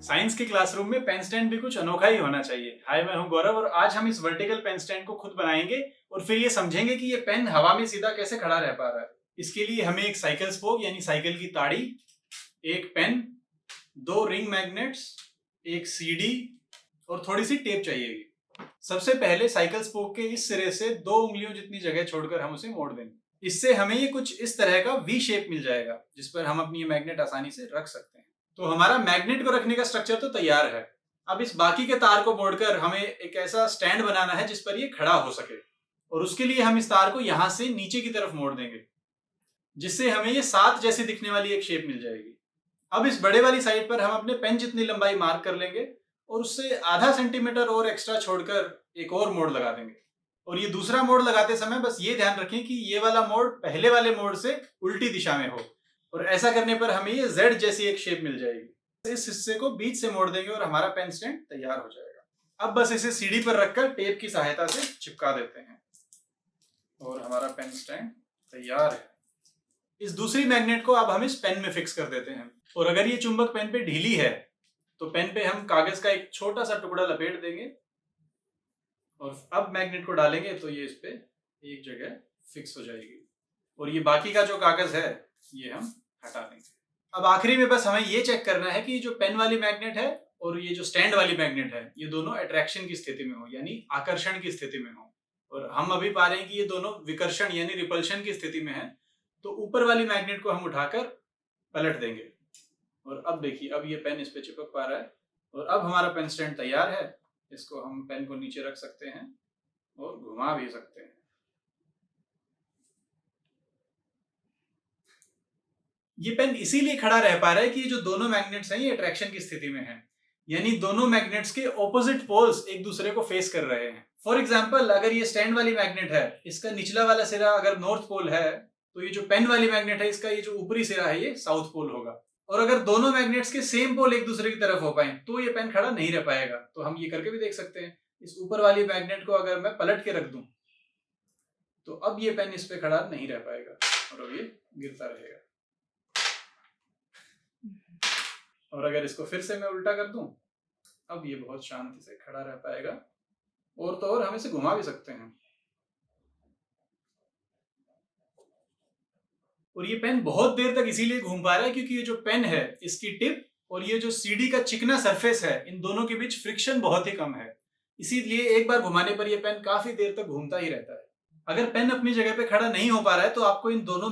Science के classroom में pen stand भी कुछ अनोखा ही होना चाहिए। हाय, मैं हूं गौरव और आज हम इस वर्टिकल पेन स्टैंड को खुद बनाएंगे और फिर ये समझेंगे कि ये पेन हवा में सीधा कैसे खड़ा रह पा रहा है। इसके लिए हमें एक साइकिल स्पोक यानी साइकिल की ताड़ी, एक पेन, दो रिंग मैग्नेट्स, एक सीडी और थोड़ी सी टेप चाहिएगी। सबसे पहले साइकिल स्पोक के इस सिरे से 2 उंगलियों जितनी जगह छोड़कर हम उसे मोड़ देंगे। इससे हमें ये कुछ इस तरह का वी शेप मिल जाएगा जिस पर हम अपनी ये मैग्नेट आसानी से रख सकते हैं। तो हमारा मैग्नेट को रखने का स्ट्रक्चर तो तैयार है। अब इस बाकी के तार को मोड़कर हमें एक ऐसा स्टैंड बनाना है जिस पर ये खड़ा हो सके और उसके लिए हम इस तार को यहां से नीचे की तरफ मोड़ देंगे जिससे हमें ये 7 जैसी दिखने वाली एक शेप मिल जाएगी। अब इस बड़े वाली साइड पर हम अपने पेन जितनी लंबाई मार्क कर लेंगे और उससे आधा सेंटीमीटर और एक्स्ट्रा छोड़कर एक और मोड़ लगा देंगे। और ये दूसरा मोड़ लगाते समय बस ये ध्यान रखें कि ये वाला मोड़ पहले वाले मोड़ से उल्टी दिशा में हो और ऐसा करने पर हमें ये Z जैसी एक शेप मिल जाएगी। इस हिस्से को बीच से मोड़ देंगे और हमारा पेन स्टैंड तैयार हो जाएगा। अब बस इसे सीढ़ी पर रखकर टेप की सहायता से चिपका देते हैं और हमारा पेन स्टैंड तैयार है। इस दूसरी मैग्नेट को अब हम इस पेन में फिक्स कर देते हैं और अगर ये चुंबक पेन पे ढीली है तो पेन पे हम कागज का एक छोटा सा टुकड़ा लपेट देंगे और अब मैग्नेट को डालेंगे तो ये इस पे एक जगह फिक्स हो जाएगी और ये बाकी का जो कागज है ये हम हटा देंगे। अब आखिरी में बस हमें ये चेक करना है कि जो पेन वाली मैग्नेट है और ये जो स्टैंड वाली मैग्नेट है ये दोनों अट्रैक्शन की स्थिति में हो यानी आकर्षण की स्थिति में हो। और हम अभी पा रहे हैं कि ये दोनों विकर्षण यानी रिपल्शन की स्थिति में है। तो ऊपर वाली मैग्नेट को हम उठाकर पलट देंगे और अब देखिए, अब ये पेन इस पे चिपक पा रहा है और अब हमारा पेन स्टैंड तैयार है। इसको हम पेन को नीचे रख सकते हैं और घुमा भी सकते हैं। ये पेन इसीलिए खड़ा रह पा रहा है कि ये जो दोनों मैग्नेट्स हैं ये अट्रैक्शन की स्थिति में हैं, यानी दोनों मैग्नेट्स के ऑपोजिट पोल्स एक दूसरे को फेस कर रहे हैं। फॉर एग्जांपल, अगर ये स्टैंड वाली मैग्नेट है, इसका निचला वाला सिरा अगर नॉर्थ पोल है तो ये जो पेन वाली मैग्नेट है इसका ये जो ऊपरी सिरा है ये साउथ पोल होगा। और अगर दोनों मैग्नेट्स के सेम पोल एक दूसरे की तरफ हो पाए तो ये पेन खड़ा नहीं रह पाएगा। तो हम ये करके भी देख सकते हैं। इस ऊपर वाली मैग्नेट को अगर मैं पलट के रख दूं तो अब ये पेन इस पे खड़ा नहीं रह पाएगा और अब ये गिरता रहेगा। और अगर इसको फिर से मैं उल्टा कर दूं अब ये बहुत शांति से खड़ा रह पाएगा। और तो और हम इसे घुमा भी सकते हैं। और ये पेन बहुत देर तक इसीलिए घूम पा रहा है क्योंकि ये जो पेन है इसकी टिप और ये जो सीडी का चिकना सरफेस है इन दोनों के बीच फ्रिक्शन बहुत ही कम है। इसीलिए एक बार घुमाने पर ये पेन काफी देर तक घूमता ही रहता है। अगर पेन अपनी जगह पे खड़ा नहीं हो पा रहा है तो आपको इन दोनों